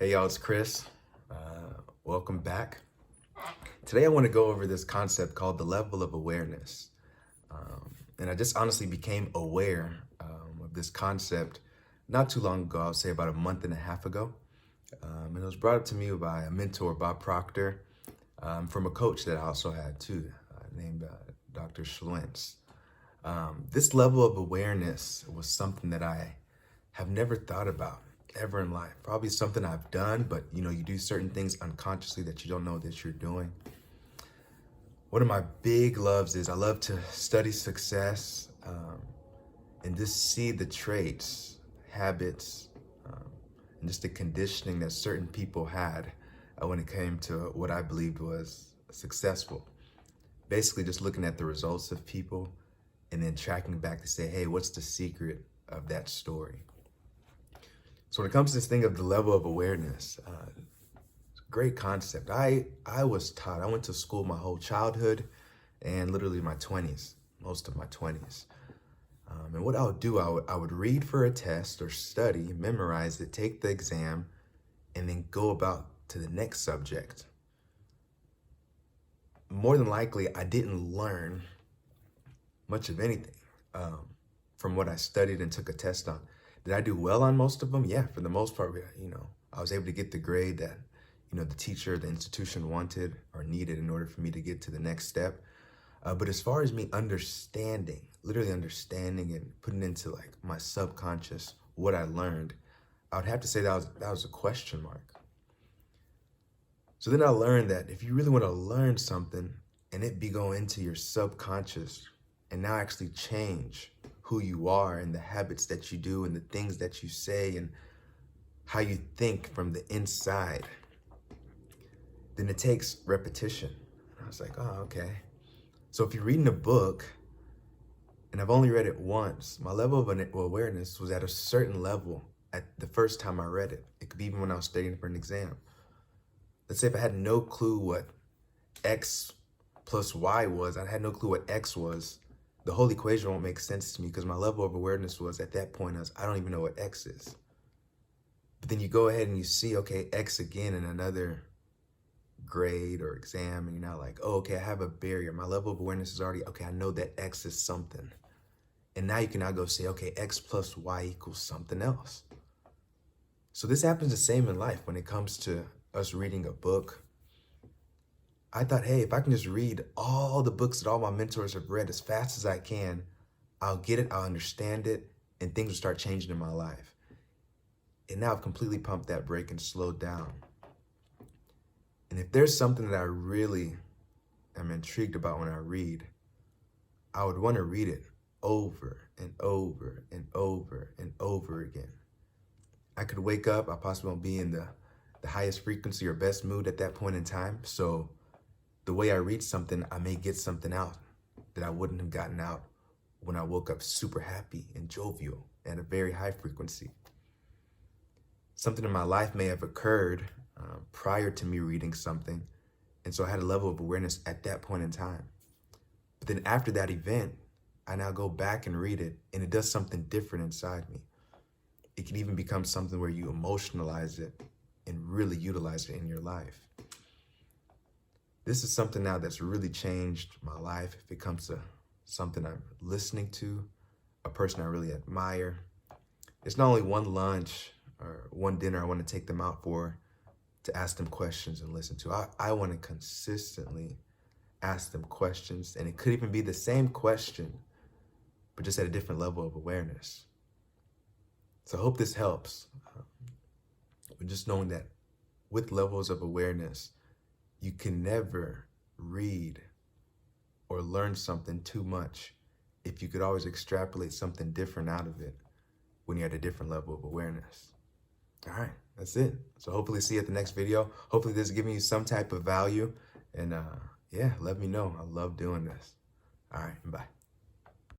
Hey y'all, it's Chris. Welcome back. Today I want to go over this concept called the level of awareness. And I just honestly became aware of this concept not too long ago, I would say about a month and a half ago. And it was brought up to me by a mentor, Bob Proctor, from a coach that I also had too, named Dr. Schlentz. This level of awareness was something that I have never thought about ever in life. Probably something I've done, but you do certain things unconsciously that you don't know that you're doing. One of my big loves is I love to study success and just see the traits, habits, and just the conditioning that certain people had when it came to what I believed was successful. Basically just looking at the results of people and then tracking back to say, hey, what's the secret of that story? So when it comes to this thing of the level of awareness, it's a great concept. I was taught, I went to school my whole childhood and literally my 20s, most of my 20s. And what I would do, I would read for a test or study, memorize it, take the exam, and then go about to the next subject. More than likely, I didn't learn much of anything from what I studied and took a test on. Did I do well on most of them? Yeah, for the most part, I was able to get the grade that, the teacher, the institution wanted or needed in order for me to get to the next step. But as far as me understanding, literally understanding and putting into like my subconscious what I learned, I would have to say that was a question mark. So then I learned that if you really want to learn something and it be going into your subconscious and now actually change who you are and the habits that you do and the things that you say and how you think from the inside, then it takes repetition. And I was like, oh, okay. So if you're reading a book and I've only read it once, my level of awareness was at a certain level at the first time I read it. It could be even when I was studying for an exam. Let's say if I had no clue what X plus Y was, I had no clue what X was, the whole equation won't make sense to me because my level of awareness was at that point, I don't even know what X is. But then you go ahead and you see, okay, X again in another grade or exam, and you're now like, oh, okay, I have a barrier. My level of awareness is already, okay, I know that X is something. And now you can now go say, okay, X plus Y equals something else. So this happens the same in life when it comes to us reading a book. I thought, hey, if I can just read all the books that all my mentors have read as fast as I can, I'll get it, I'll understand it, and things will start changing in my life. And now I've completely pumped that brake and slowed down. And if there's something that I really am intrigued about when I read, I would want to read it over and over and over and over again. I could wake up, I possibly won't be in the highest frequency or best mood at that point in time. So the way I read something, I may get something out that I wouldn't have gotten out when I woke up super happy and jovial at a very high frequency. Something in my life may have occurred prior to me reading something, and so I had a level of awareness at that point in time. But then after that event, I now go back and read it, and it does something different inside me. It can even become something where you emotionalize it and really utilize it in your life. This is something now that's really changed my life. If it comes to something I'm listening to, a person I really admire, it's not only one lunch or one dinner I want to take them out for to ask them questions and listen to. I want to consistently ask them questions, and it could even be the same question, but just at a different level of awareness. So I hope this helps. But just knowing that with levels of awareness, you can never read or learn something too much if you could always extrapolate something different out of it when you're at a different level of awareness. All right, that's it. So hopefully see you at the next video. Hopefully this is giving you some type of value. And yeah, let me know. I love doing this. All right, bye.